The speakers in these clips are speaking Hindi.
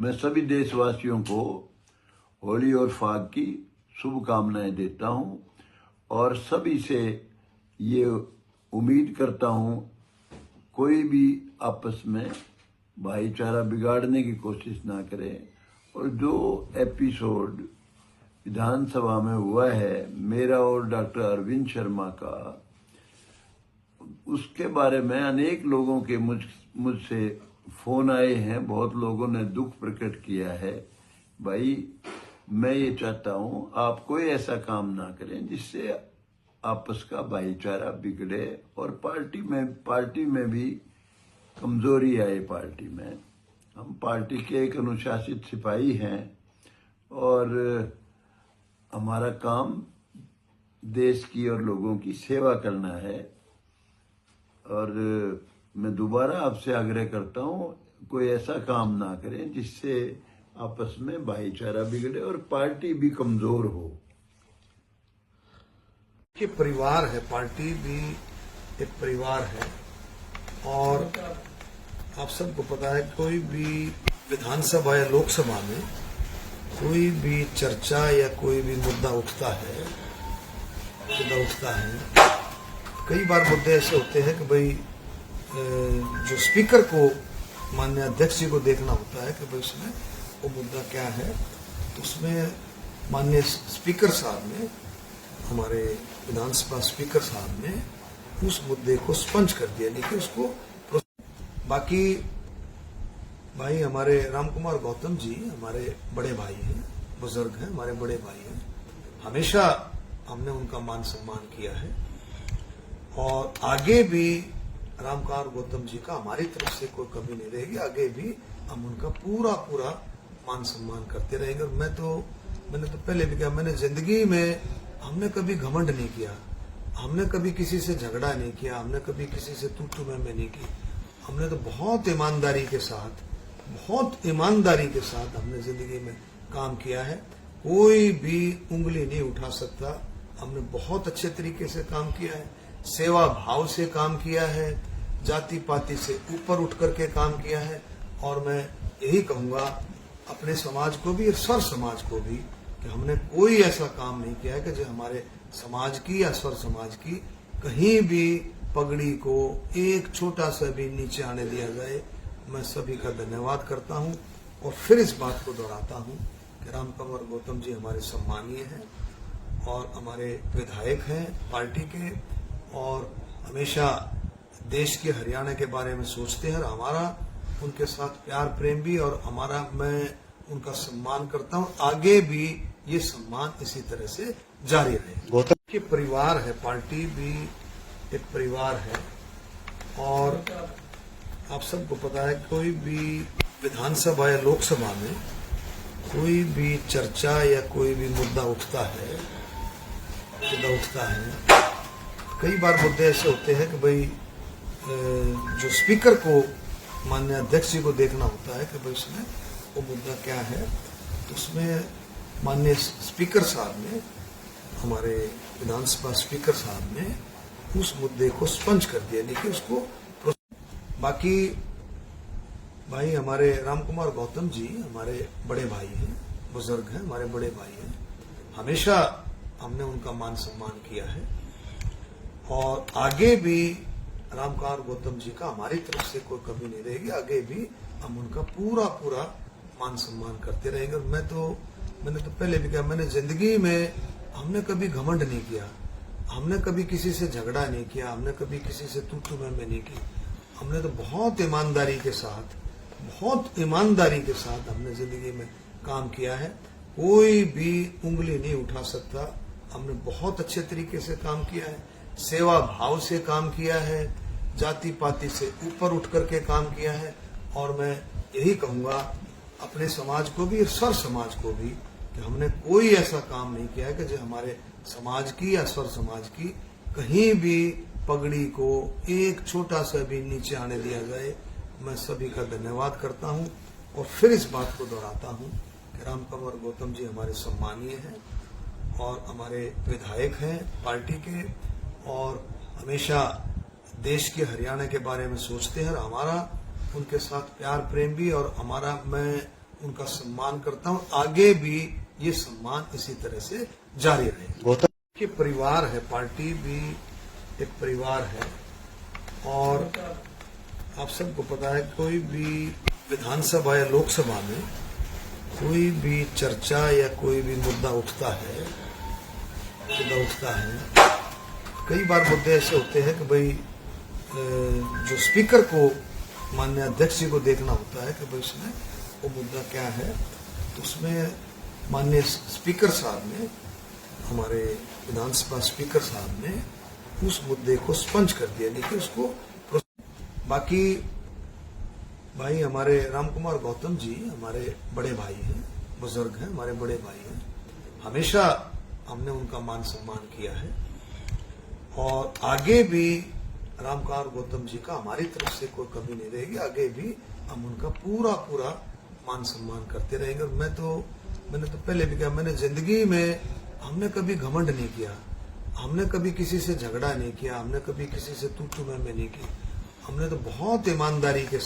मैं सभी देशवासियों को होली और फाग की शुभकामनाएं देता हूं और सभी से ये उम्मीद करता हूं कोई भी आपस में भाईचारा बिगाड़ने की कोशिश ना करे। और जो एपिसोड विधानसभा में हुआ है मेरा और डॉक्टर अरविंद शर्मा का, उसके बारे में अनेक लोगों के मुझसे फोन आए हैं, बहुत लोगों ने दुख प्रकट किया है। भाई मैं ये चाहता हूं आप कोई ऐसा काम ना करें जिससे आपस का भाईचारा बिगड़े और पार्टी में भी कमजोरी आए। पार्टी में हम पार्टी के एक अनुशासित सिपाही हैं और हमारा काम देश की और लोगों की सेवा करना है। और मैं दोबारा आपसे आग्रह करता हूं कोई ऐसा काम ना करें जिससे आपस में भाईचारा बिगड़े और पार्टी भी कमजोर हो। कि परिवार है, पार्टी भी एक परिवार है और आप सबको पता है कोई भी विधानसभा या लोकसभा में कोई भी चर्चा या कोई भी मुद्दा उठता है कई बार मुद्दे ऐसे होते हैं कि भाई जो स्पीकर को माननीय अध्यक्ष जी को देखना होता है कि भाई उसमें वो मुद्दा क्या है। तो उसमें माननीय स्पीकर साहब ने, हमारे विधानसभा स्पीकर साहब ने उस मुद्दे को स्पंज कर दिया, लेकिन उसको बाकी भाई हमारे राम कुमार गौतम जी हमारे बड़े भाई हैं, बुजुर्ग हैं, हमारे बड़े भाई हैं। हमेशा हमने उनका मान सम्मान किया है और आगे भी राम कुमार गौतम जी का हमारी तरफ से कोई कमी नहीं रहेगी। आगे भी हम उनका पूरा मान सम्मान करते रहेंगे। और मैंने तो पहले भी कहा, मैंने जिंदगी में हमने कभी घमंड नहीं किया, हमने कभी किसी से झगड़ा नहीं किया, हमने कभी किसी से तू मैं नहीं की। हमने तो बहुत ईमानदारी के साथ हमने जिंदगी में काम किया है। कोई भी उंगली नहीं उठा सकता। हमने बहुत अच्छे तरीके से काम किया है, सेवा भाव से काम किया है, जाति पाति से ऊपर उठ करके काम किया है। और मैं यही कहूंगा अपने समाज को भी, स्वर समाज को भी, कि हमने कोई ऐसा काम नहीं किया है कि जो हमारे समाज की या स्वर समाज की कहीं भी पगड़ी को एक छोटा सा भी नीचे आने दिया जाए। मैं सभी का धन्यवाद करता हूं और फिर इस बात को दोहराता हूं कि राम कुमार गौतम जी हमारे सम्मानीय हैं और हमारे विधायक हैं पार्टी के और हमेशा देश के हरियाणा के बारे में सोचते हैं और हमारा उनके साथ प्यार प्रेम भी और मैं उनका सम्मान करता हूं। आगे भी ये सम्मान इसी तरह से जारी रहे। गौतम के परिवार है, पार्टी भी एक परिवार है और आप सबको पता है कोई भी विधानसभा या लोकसभा में कोई भी चर्चा या कोई भी मुद्दा उठता है कई बार मुद्दे ऐसे होते हैं कि भाई जो स्पीकर को माननीय अध्यक्ष जी को देखना होता है कि भाई उसमें वो मुद्दा क्या है। तो उसमें माननीय स्पीकर साहब ने, हमारे विधानसभा स्पीकर साहब ने उस मुद्दे को स्पंज कर दिया, लेकिन उसको बाकी भाई हमारे राम कुमार गौतम जी हमारे बड़े भाई हैं, बुजुर्ग हैं, हमारे बड़े भाई हैं। हमेशा हमने उनका मान सम्मान किया है और आगे भी राम कुमार गौतम जी का हमारी तरफ से कोई कमी नहीं रहेगी। आगे भी हम उनका पूरा मान सम्मान करते रहेंगे। और मैंने तो पहले भी कहा, मैंने जिंदगी में हमने कभी घमंड नहीं किया, हमने कभी किसी से झगड़ा नहीं किया, हमने कभी किसी से तू मैं नहीं की। हमने तो बहुत ईमानदारी के साथ हमने जिंदगी में काम किया है। कोई भी उंगली नहीं उठा सकता। हमने बहुत अच्छे तरीके से काम किया है, सेवा भाव से काम किया है, जाति पाति से ऊपर उठ करके काम किया है। और मैं यही कहूंगा अपने समाज को भी, स्वर समाज को भी, कि हमने कोई ऐसा काम नहीं किया है कि जो हमारे समाज की या स्वर समाज की कहीं भी पगड़ी को एक छोटा सा भी नीचे आने दिया जाए। मैं सभी का धन्यवाद करता हूं और फिर इस बात को दोहराता हूं कि राम कुमार गौतम जी हमारे सम्मानीय हैं और हमारे विधायक हैं पार्टी के और हमेशा देश के हरियाणा के बारे में सोचते हैं और हमारा उनके साथ प्यार प्रेम भी और मैं उनका सम्मान करता हूँ। आगे भी ये सम्मान इसी तरह से जारी रहे। कि परिवार है, पार्टी भी एक परिवार है और आप सबको पता है कोई भी विधानसभा या लोकसभा में कोई भी चर्चा या कोई भी मुद्दा उठता है, कई बार मुद्दे ऐसे होते हैं कि भाई जो स्पीकर को माननीय अध्यक्ष जी को देखना होता है कि भाई उसमें वो मुद्दा क्या है। तो उसमें माननीय स्पीकर साहब ने, हमारे विधानसभा स्पीकर साहब ने उस मुद्दे को स्पंज कर दिया, लेकिन उसको बाकी भाई हमारे राम कुमार गौतम जी हमारे बड़े भाई हैं, बुजुर्ग हैं, हमारे बड़े भाई हैं। हमेशा हमने उनका मान सम्मान किया है और आगे भी राम कुमार गौतम जी का हमारी तरफ से कोई कमी नहीं रहेगी। आगे भी हम उनका पूरा मान सम्मान करते रहेंगे। और मैंने तो पहले भी कहा, मैंने जिंदगी में हमने कभी घमंड नहीं किया, हमने कभी किसी से झगड़ा नहीं किया, हमने कभी किसी से तू मैं नहीं की। हमने तो बहुत ईमानदारी के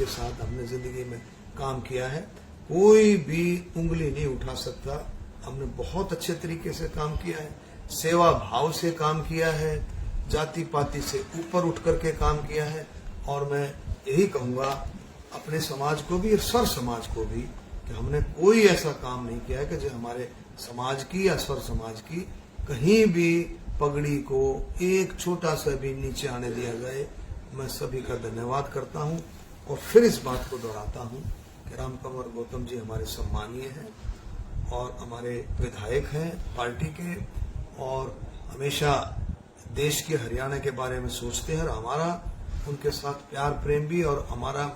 साथ हमने जिंदगी में काम किया है। कोई भी उंगली नहीं उठा सकता। हमने बहुत अच्छे तरीके से काम किया है, सेवा भाव से काम किया है, जाति पाति से ऊपर उठ करके काम किया है। और मैं यही कहूंगा अपने समाज को भी, स्वर समाज को भी, कि हमने कोई ऐसा काम नहीं किया है कि जो हमारे समाज की या स्वर समाज की कहीं भी पगड़ी को एक छोटा सा भी नीचे आने दिया जाए। मैं सभी का धन्यवाद करता हूं और फिर इस बात को दोहराता हूं कि राम कुमार गौतम जी हमारे सम्मानीय हैं और हमारे विधायक हैं पार्टी के, और हमेशा देश के हरियाणा के बारे में सोचते हैं और हमारा उनके साथ प्यार प्रेम भी, और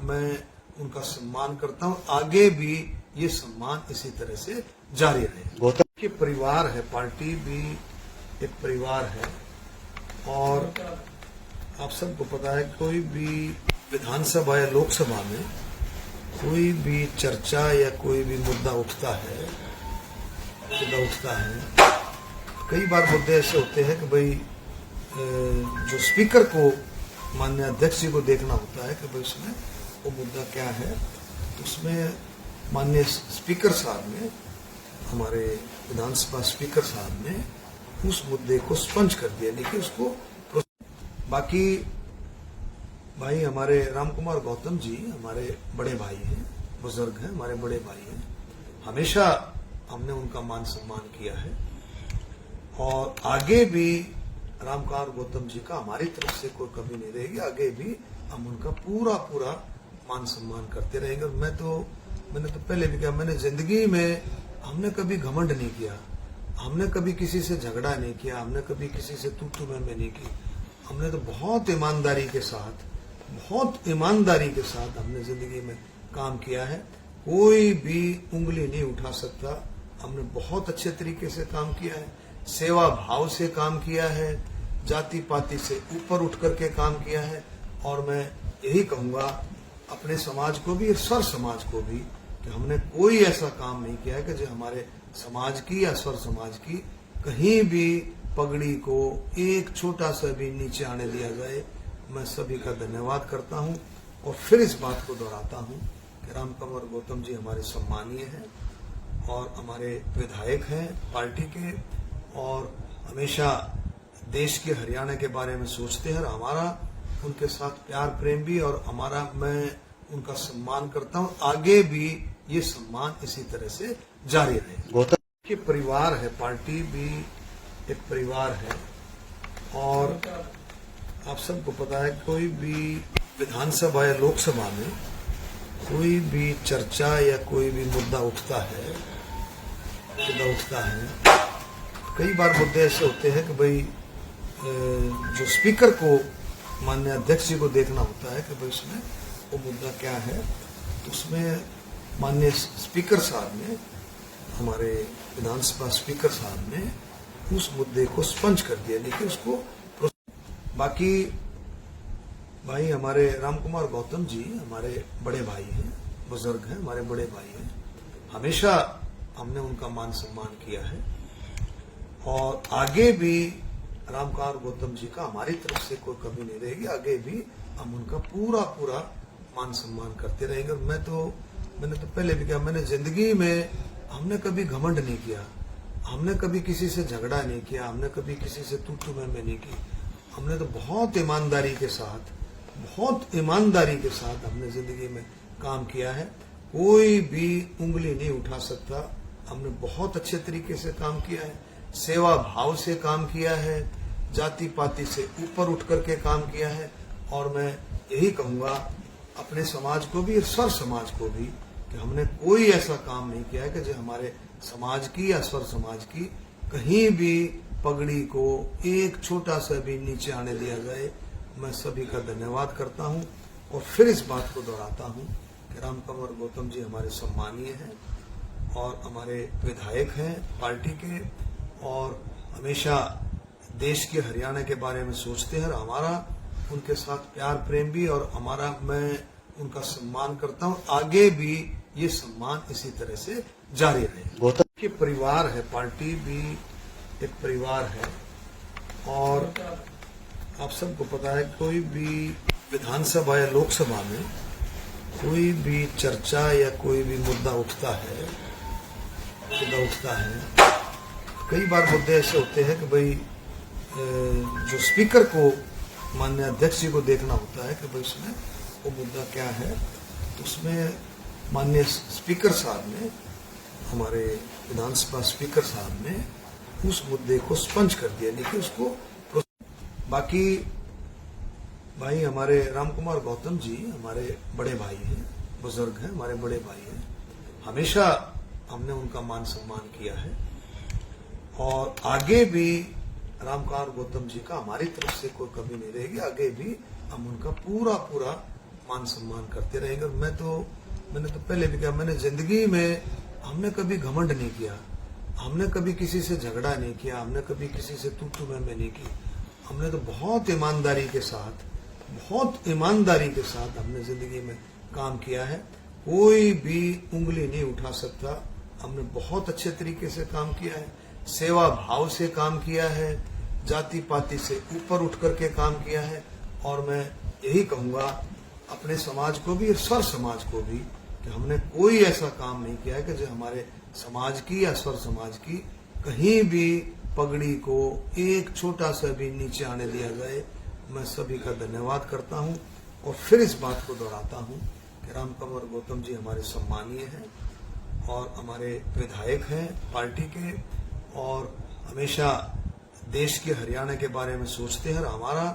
मैं उनका सम्मान करता हूं। आगे भी ये सम्मान इसी तरह से जारी रहे। कि परिवार है, पार्टी भी एक परिवार है और आप सबको पता है कोई भी विधानसभा या लोकसभा में कोई भी चर्चा या कोई भी मुद्दा उठता है, कई बार मुद्दे ऐसे होते हैं कि भाई जो स्पीकर को माननीय अध्यक्ष जी को देखना होता है कि भाई उसमें वो मुद्दा क्या है। तो उसमें माननीय स्पीकर साहब ने, हमारे विधानसभा स्पीकर साहब ने उस मुद्दे को स्पंज कर दिया, लेकिन उसको बाकी भाई हमारे राम कुमार गौतम जी हमारे बड़े भाई हैं, बुजुर्ग हैं, हमारे बड़े भाई हैं। हमेशा हमने उनका मान सम्मान किया है और आगे भी राम कुमार गौतम जी का हमारी तरफ से कोई कमी नहीं रहेगी। आगे भी हम उनका पूरा मान सम्मान करते रहेंगे। और मैंने तो पहले भी कहा, मैंने जिंदगी में हमने कभी घमंड नहीं किया, हमने कभी किसी से झगड़ा नहीं किया, हमने कभी किसी से तू मैं नहीं की। हमने तो बहुत ईमानदारी के साथ हमने जिंदगी में काम किया है। कोई भी उंगली नहीं उठा सकता। हमने बहुत अच्छे तरीके से काम किया है, सेवा भाव से काम किया है, जाति पाति से ऊपर उठ करके काम किया है। और मैं यही कहूंगा अपने समाज को भी, स्वर समाज को भी, कि हमने कोई ऐसा काम नहीं किया है कि जो हमारे समाज की या स्वर समाज की कहीं भी पगड़ी को एक छोटा सा भी नीचे आने दिया जाए। मैं सभी का धन्यवाद करता हूं और फिर इस बात को दोहराता हूं कि राम कुमार गौतम जी हमारे सम्मानीय हैं और हमारे विधायक हैं पार्टी के, और हमेशा देश के हरियाणा के बारे में सोचते हैं और हमारा उनके साथ प्यार प्रेम भी, और मैं उनका सम्मान करता हूं। आगे भी ये सम्मान इसी तरह से जारी रहे। कि परिवार है, पार्टी भी एक परिवार है और आप सबको पता है कोई भी विधानसभा या लोकसभा में कोई भी चर्चा या कोई भी मुद्दा उठता है, कई बार मुद्दे ऐसे होते हैं कि भाई जो स्पीकर को माननीय अध्यक्ष जी को देखना होता है कि भाई उसमें वो मुद्दा क्या है। तो उसमें माननीय स्पीकर साहब ने, हमारे विधानसभा स्पीकर साहब ने उस मुद्दे को स्पंज कर दिया, लेकिन उसको बाकी भाई हमारे राम कुमार गौतम जी हमारे बड़े भाई हैं, बुजुर्ग हैं, हमारे बड़े भाई हैं। हमेशा हमने उनका मान सम्मान किया है और आगे भी राम कुमार गौतम जी का हमारी तरफ से कोई कमी नहीं रहेगी। आगे भी हम उनका पूरा मान सम्मान करते रहेंगे। और मैंने तो पहले भी कहा, मैंने जिंदगी में हमने कभी घमंड नहीं किया, हमने कभी किसी से झगड़ा नहीं किया, हमने कभी किसी से तू तू मैं नहीं की। हमने तो बहुत ईमानदारी के साथ हमने जिंदगी में काम किया है। कोई भी उंगली नहीं उठा सकता। हमने बहुत अच्छे तरीके से काम किया है, सेवा भाव से काम किया है, जाति पाति से ऊपर उठ करके काम किया है। और मैं यही कहूंगा अपने समाज को भी, स्वर समाज को भी, कि हमने कोई ऐसा काम नहीं किया है कि जो हमारे समाज की या स्वर समाज की कहीं भी पगड़ी को एक छोटा सा भी नीचे आने दिया जाए। मैं सभी का धन्यवाद करता हूं और फिर इस बात को दोहराता हूं कि रामकुमार गौतम जी हमारे सम्मानीय हैं और हमारे विधायक हैं पार्टी के, और हमेशा देश के हरियाणा के बारे में सोचते हैं। और हमारा उनके साथ प्यार प्रेम भी, और हमारा, मैं उनका सम्मान करता हूं। आगे भी ये सम्मान इसी तरह से जारी रहे। कि परिवार है, पार्टी भी एक परिवार है। और आप सबको पता है, कोई भी विधानसभा या लोकसभा में कोई भी चर्चा या कोई भी मुद्दा उठता है, कई बार मुद्दे ऐसे होते हैं कि भाई जो स्पीकर को, माननीय अध्यक्ष जी को देखना होता है कि भाई उसमें वो मुद्दा क्या है। तो उसमें माननीय स्पीकर साहब ने, हमारे विधानसभा स्पीकर साहब ने उस मुद्दे को स्पंज कर दिया, लेकिन उसको बाकी भाई हमारे रामकुमार गौतम जी हमारे बड़े भाई हैं, बुजुर्ग हैं, हमारे बड़े भाई हैं। हमेशा हमने उनका मान सम्मान किया है और आगे भी रामकुमार गौतम जी का हमारी तरफ से कोई कमी नहीं रहेगी। आगे भी हम उनका पूरा मान सम्मान करते रहेंगे। और मैंने तो पहले भी कहा, मैंने जिंदगी में हमने कभी घमंड नहीं किया, हमने कभी किसी से झगड़ा नहीं किया, हमने कभी किसी से तू तू मैं नहीं की। हमने तो बहुत ईमानदारी के साथ हमने जिंदगी में काम किया है। कोई भी उंगली नहीं उठा सकता। हमने बहुत अच्छे तरीके से काम किया है, सेवा भाव से काम किया है, जाति पाति से ऊपर उठ करके काम किया है। और मैं यही कहूंगा अपने समाज को भी, स्वर समाज को भी, कि हमने कोई ऐसा काम नहीं किया है कि जो हमारे समाज की या स्वर समाज की कहीं भी पगड़ी को एक छोटा सा भी नीचे आने दिया जाए। मैं सभी का धन्यवाद करता हूं और फिर इस बात को दोहराता हूं कि रामकुमार गौतम जी हमारे सम्मानीय हैं और हमारे विधायक हैं पार्टी के, और हमेशा देश के हरियाणा के बारे में सोचते हैं। और हमारा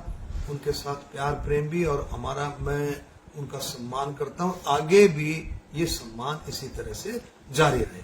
उनके साथ प्यार प्रेम भी, और हमारा, मैं उनका सम्मान करता हूं। आगे भी ये सम्मान इसी तरह से जारी रहे।